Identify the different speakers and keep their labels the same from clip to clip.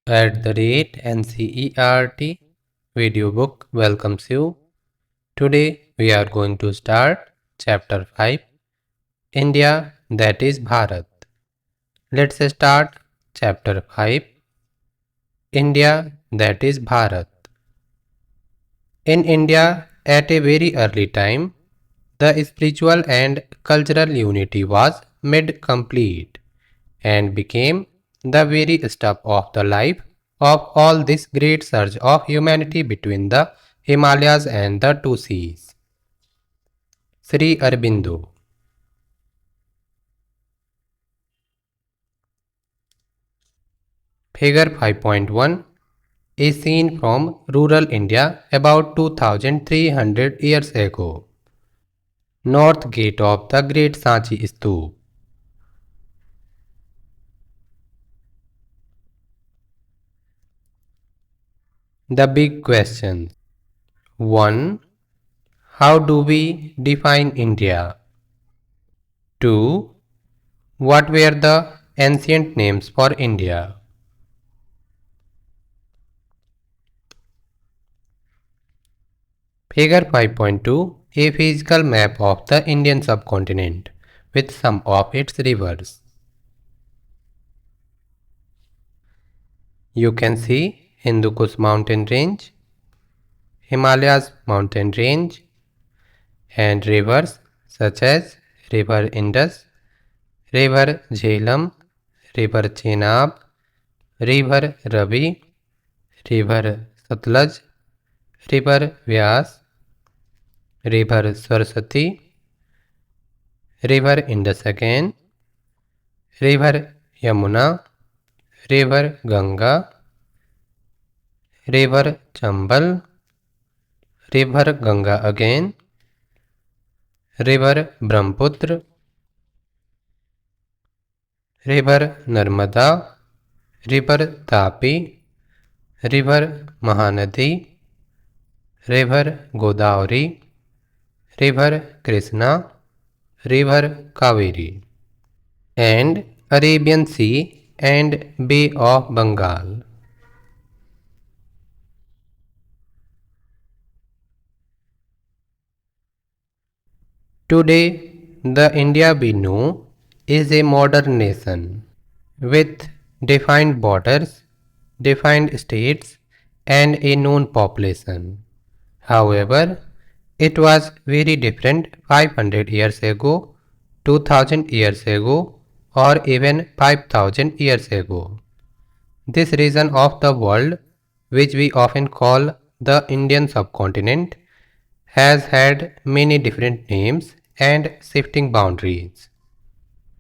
Speaker 1: @NCERT video book welcomes you. Today we are going to start chapter 5 India, that is Bharat. Let's start chapter 5 India, that is Bharat. In India, at a very early time, the spiritual and cultural unity was made complete and became the very stuff of the life of all this great surge of humanity between the Himalayas and the two seas. Sri Aurobindo. Figure 5.1, a scene from rural India about 2300 years ago. North gate of the great Sanchi Stoop. The big questions. 1. How do we define India? 2. What were the ancient names for India? Figure 5.2, a physical map of the Indian subcontinent with some of its rivers. You can see Hindu Kush mountain range, Himalayas mountain range, and rivers such as River Indus, River Jhelum, River Chenab, River Ravi, River Satluj, River Vyas, River Saraswati, River Indus again, River Yamuna, River Ganga, River Chambal, River Ganga again, River Brahmaputra, River Narmada, River Tapi, River Mahanadi, River Godavari, River Krishna, River Kaveri, and Arabian Sea and Bay of Bengal. Today, the India we know is a modern nation with defined borders, defined states, and a known population. However, it was very different 500 years ago, 2000 years ago, or even 5000 years ago. This region of the world, which we often call the Indian subcontinent, has had many different names and shifting boundaries.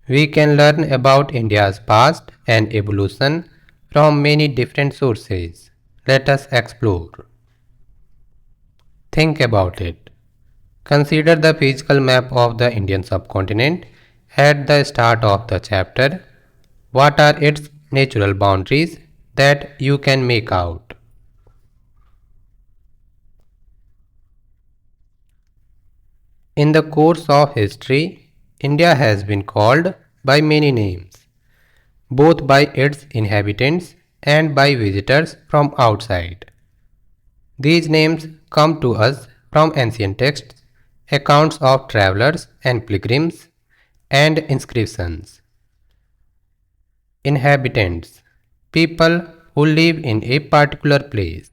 Speaker 1: We can learn about India's past and evolution from many different sources. Let us explore. Think about it. Consider the physical map of the Indian subcontinent at the start of the chapter. What are its natural boundaries that you can make out? In the course of history, India has been called by many names, both by its inhabitants and by visitors from outside. These names come to us from ancient texts, accounts of travelers and pilgrims, and inscriptions. Inhabitants, people who live in a particular place.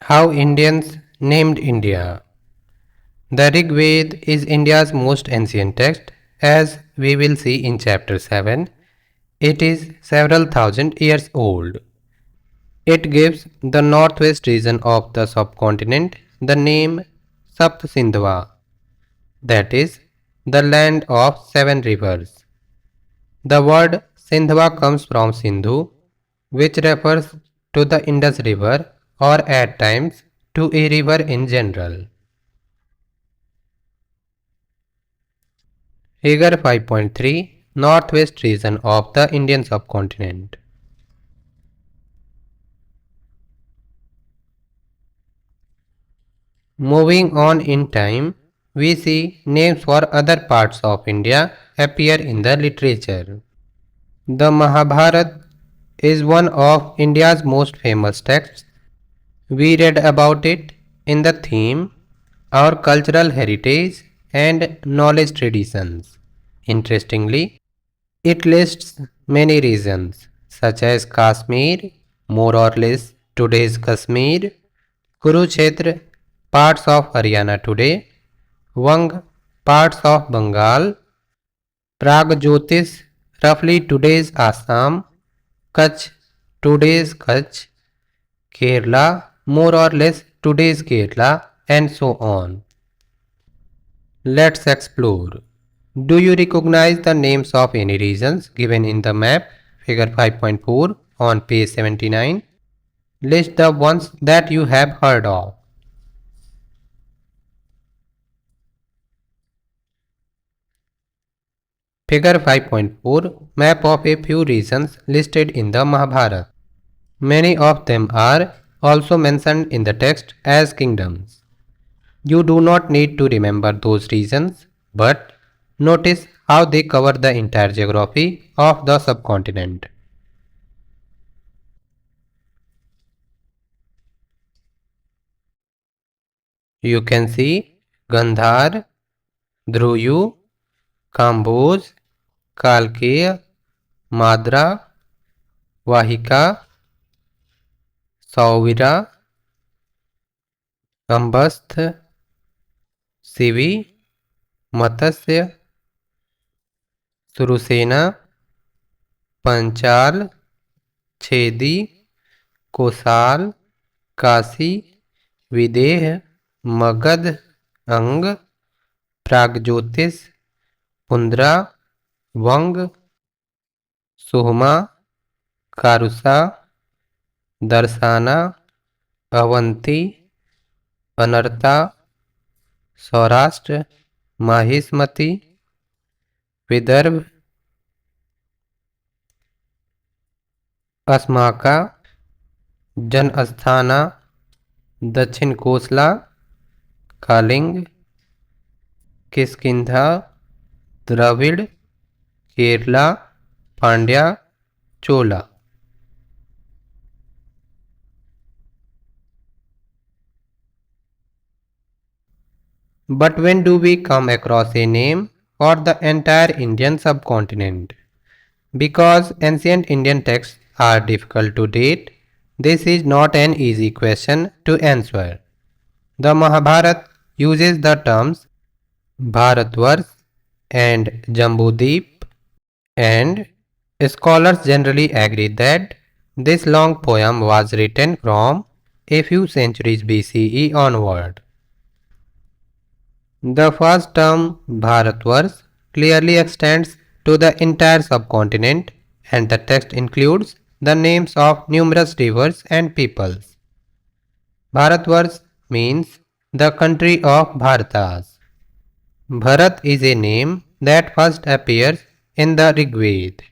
Speaker 1: How Indians named India. The Rig Veda is India's most ancient text, as we will see in chapter 7. It is several thousand years old. It gives the northwest region of the subcontinent the name Sapt Sindhva, that is, the land of seven rivers. The word Sindhva comes from Sindhu, which refers to the Indus River or at times to a river in general. Figure 5.3, Northwest region of the Indian subcontinent. Moving on in time, we see names for other parts of India appear in the literature. The Mahabharata is one of India's most famous texts. We read about it in the theme Our Cultural Heritage and Knowledge Traditions. Interestingly, it lists many regions such as Kashmir, more or less today's Kashmir, Kurukshetra, parts of Haryana today, Wang, parts of Bengal, Pragjyotish, roughly today's Assam, Kutch, today's Kutch, Kerala, more or less today's Kerala, and so on. Let's explore. Do you recognize the names of any regions given in the map, figure 5.4 on page 79? List the ones that you have heard of. Figure 5.4 Map of a few regions listed in the Mahabharata. Many of them are also mentioned in the text as kingdoms. You do not need to remember those regions, but notice how they cover the entire geography of the subcontinent. You can see Gandhar, Dhruyu, Kamboj, Kalkeya, Madra, Vahika, Sauvira, Ambasth, Sivi, Matsya, Surusena, Panchal, Chedi, Kosal, Kasi, Videh, Magad, Ang, Pragjyotish, Pundra, Vang, Suhma, Karusa, Darsana, Avanti, Anarta, Saurashtra, Mahismati, Vidarbh, Asmaka, जनस्थाना, दक्षिण कोसला, कालिंग, किष्किंधा, द्रविड़, केरला, पांड्या, चोला. But when do we come across a name for the entire Indian subcontinent? Because ancient Indian texts are difficult to date, this is not an easy question to answer. The Mahabharata uses the terms Bharatvarsh and Jambudvip, and scholars generally agree that this long poem was written from a few centuries BCE onward. The first term Bharatvarsh clearly extends to the entire subcontinent, and the text includes the names of numerous rivers and peoples. Bharatvarsh means the country of Bharatas. Bharat is a name that first appears in the Rig Veda,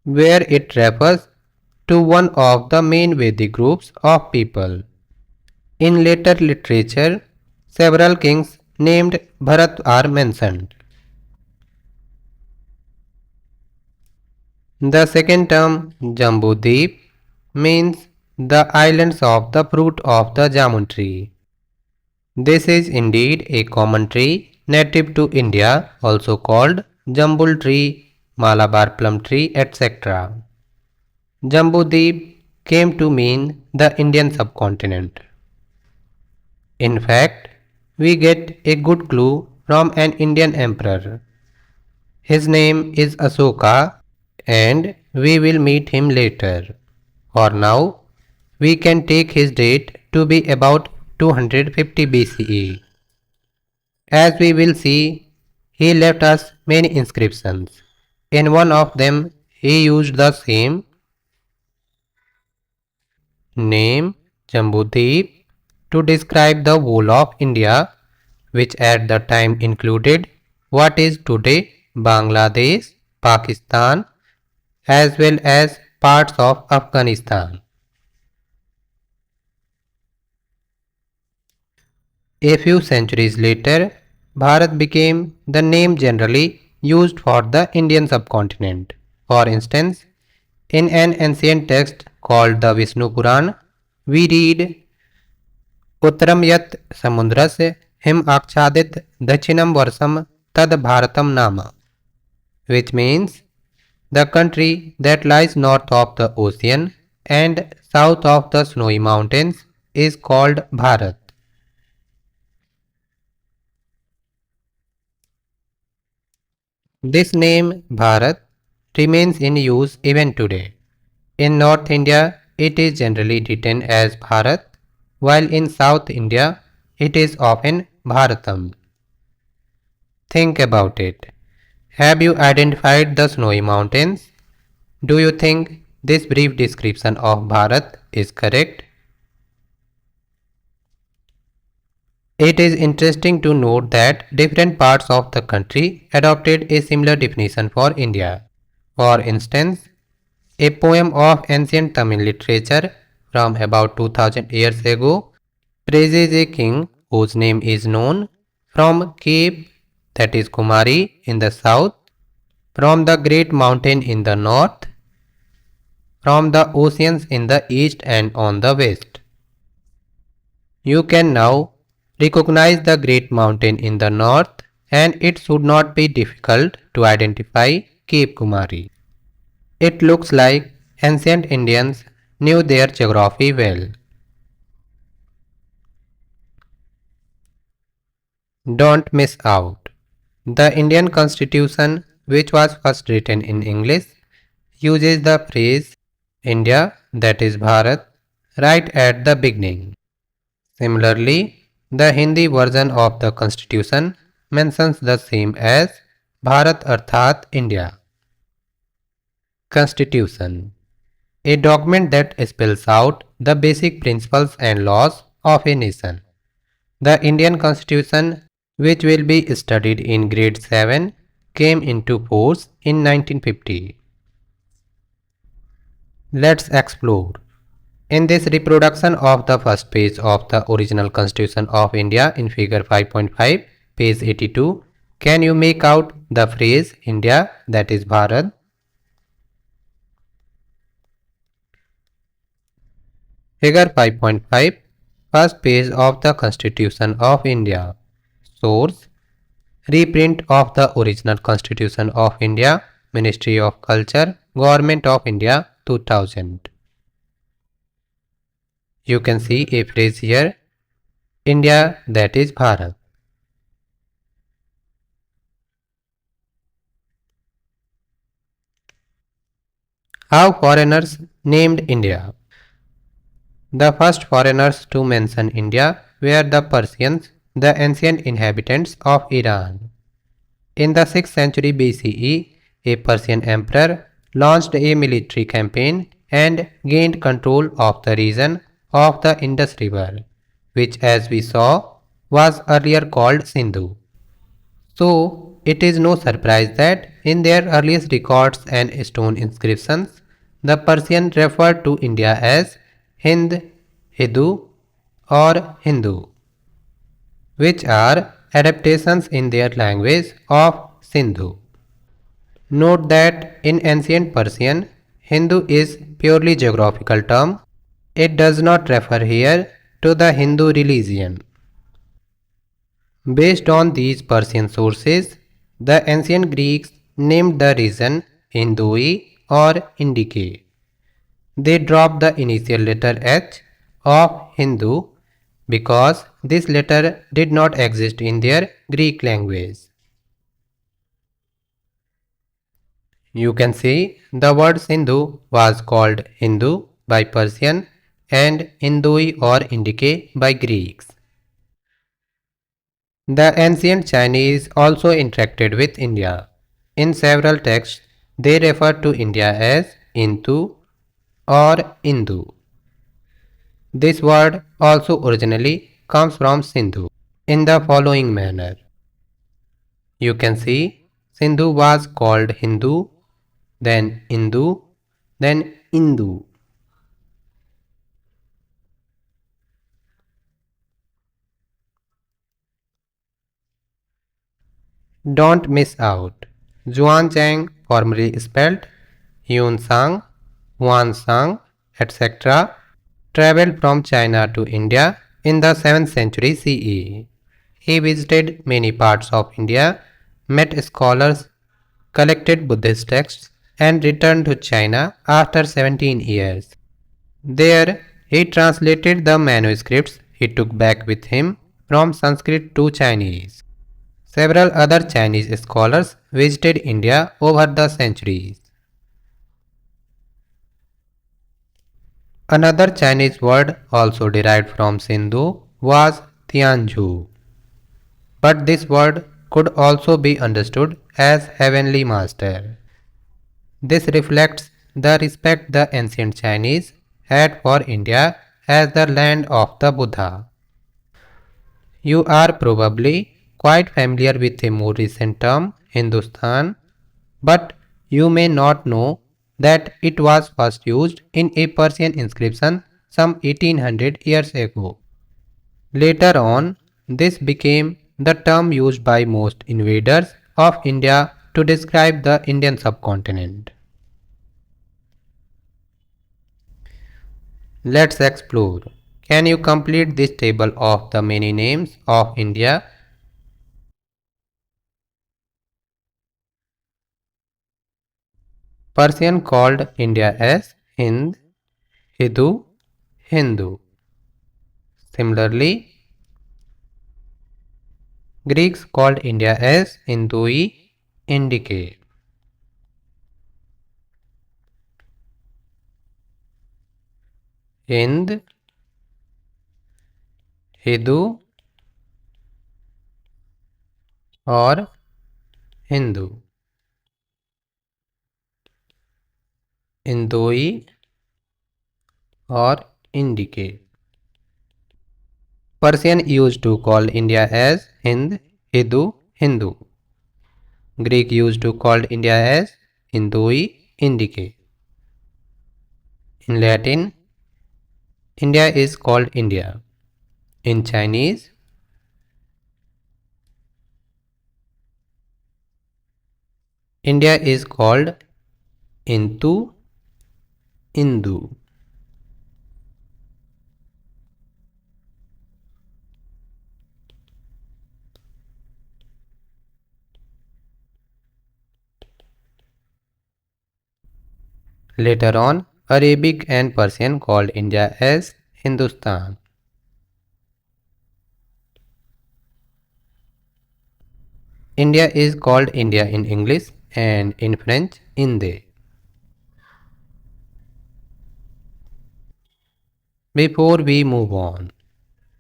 Speaker 1: where it refers to one of the main Vedic groups of people. In later literature, several kings named Bharat are mentioned. The second term, Jambudvip, means the islands of the fruit of the jamun tree. This is indeed a common tree native to India, also called Jambul tree, Malabar plum tree, etc. Jambudvip came to mean the Indian subcontinent. In fact, we get a good clue from an Indian emperor. His name is Asoka, and we will meet him later. For now, we can take his date to be about 250 BCE. As we will see, he left us many inscriptions. In one of them, he used the same name Jambudvip to describe the whole of India, which at the time included what is today Bangladesh, Pakistan, as well as parts of Afghanistan. A few centuries later, Bharat became the name generally used for the Indian subcontinent. For instance, in an ancient text called the Vishnu Puran, we read उत्तरम यत् समुद्रस्य him आच्छादित दक्षिणम वर्षम तद भारतम नाम, which means the country that lies north of the ocean and south of the snowy mountains is called Bharat. This name Bharat remains in use even today. In North India, it is generally written as Bharat, while in South India, it is often Bharatam. Think about it. Have you identified the snowy mountains? Do you think this brief description of Bharat is correct? It is interesting to note that different parts of the country adopted a similar definition for India. For instance, a poem of ancient Tamil literature from about 2000 years ago praises a king whose name is known from Cape, that is Kumari, in the south, from the great mountain in the north, from the oceans in the east and on the west. You can now recognize the great mountain in the north, and it should not be difficult to identify Cape Kumari. It looks like ancient Indians knew their geography well. Don't miss out. The Indian Constitution, which was first written in English, uses the phrase India, that is Bharat, right at the beginning. Similarly, the Hindi version of the Constitution mentions the same as Bharat Arthat India. Constitution, a document that spells out the basic principles and laws of a nation. The Indian Constitution, which will be studied in grade 7, came into force in 1950. Let's explore. In this reproduction of the first page of the original Constitution of India in figure 5.5, page 82, can you make out the phrase India, that is Bharat? Figure 5.5, first page of the Constitution of India. Source, reprint of the original Constitution of India, Ministry of Culture, Government of India, 2000. You can see a phrase here, India, that is Bharat. How foreigners named India. The first foreigners to mention India were the Persians, the ancient inhabitants of Iran. In the 6th century BCE, a Persian emperor launched a military campaign and gained control of the region of the Indus River, which, as we saw, was earlier called Sindhu. So, it is no surprise that in their earliest records and stone inscriptions, the Persians referred to India as Hind, Hidu, or Hindu, which are adaptations in their language of Sindhu. Note that in ancient Persian, Hindu is purely geographical term. It does not refer here to the Hindu religion. Based on these Persian sources, the ancient Greeks named the region Hindui or Indique. They dropped the initial letter H of Hindu because this letter did not exist in their Greek language. You can see the word Sindhu was called Hindu by Persian and Hindui or Indique by Greeks. The ancient Chinese also interacted with India. In several texts, they refer to India as Intu or Indu. This word also originally comes from Sindhu in the following manner. You can see Sindhu was called Hindu, then Indu, then Indu. Don't miss out. Zhuanzhang, formerly spelled Yunsang, Huansang, etc., traveled from China to India in the 7th century CE. He visited many parts of India, met scholars, collected Buddhist texts, and returned to China after 17 years. There, he translated the manuscripts he took back with him from Sanskrit to Chinese. Several other Chinese scholars visited India over the centuries. Another Chinese word also derived from Sindhu was Tianzhu, but this word could also be understood as heavenly master. This reflects the respect the ancient Chinese had for India as the land of the Buddha. You are probably quite familiar with a more recent term, Hindustan, but you may not know that it was first used in a Persian inscription some 1800 years ago. Later on, this became the term used by most invaders of India to describe the Indian subcontinent. Let's explore. Can you complete this table of the many names of India? Persian called India as Hind, Hidu, Hindu. Similarly, Greeks called India as Indui, Indique. Hind, Hidu or Hindu. Indoi or Indique. Persian used to call India as Hind, Hidu, Hindu. Greek used to call India as Indui, Indique. In Latin, India is called India. In Chinese, India is called Intu, Indu. Later on, Arabic and Persian called India as Hindustan. India is called India in English and in French, Inde. Before we move on,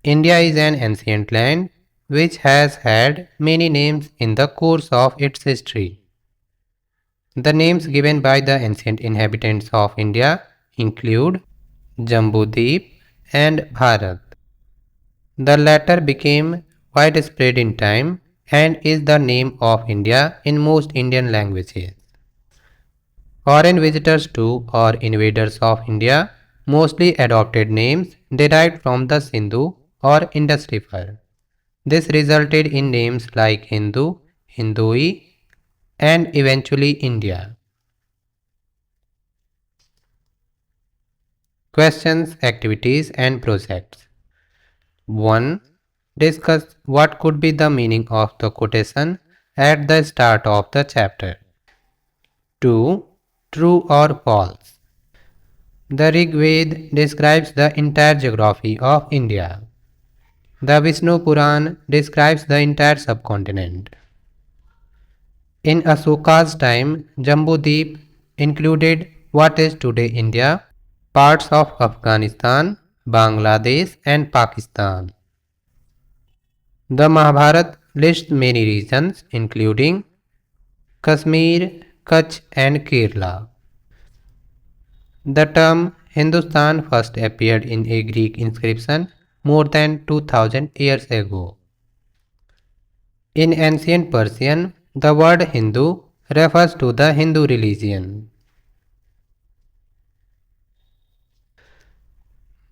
Speaker 1: India is an ancient land which has had many names in the course of its history. The names given by the ancient inhabitants of India include Jambudweep and Bharat. The latter became widespread in time and is the name of India in most Indian languages. Foreign visitors to or invaders of India mostly adopted names derived from the Sindhu or Indus River. This resulted in names like Hindu, Hindui, and eventually India. Questions, activities, and projects. 1. Discuss what could be the meaning of the quotation at the start of the chapter. 2. True or false. The Rig Veda describes the entire geography of India. The Vishnu Puran describes the entire subcontinent. In Ashoka's time, Jambudweep included what is today India, parts of Afghanistan, Bangladesh, and Pakistan. The Mahabharata lists many regions including Kashmir, Kutch, and Kerala. The term Hindustan first appeared in a Greek inscription more than 2000 years ago. In ancient Persian, the word Hindu refers to the Hindu religion.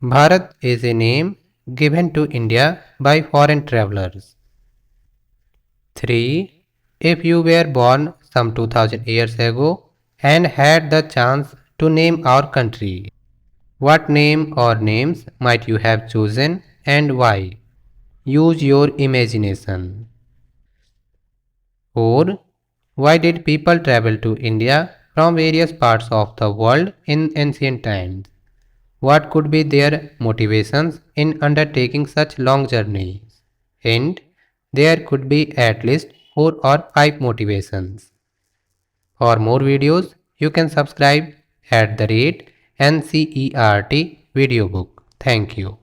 Speaker 1: Bharat is a name given to India by foreign travelers. 3. If you were born some 2000 years ago and had the chance to name our country, what name or names might you have chosen and why? Use your imagination. 4. Why did people travel to India from various parts of the world in ancient times? What could be their motivations in undertaking such long journeys? Hint: there could be at least 4 or 5 motivations. For more videos, you can subscribe at the rate NCERT video book. Thank you.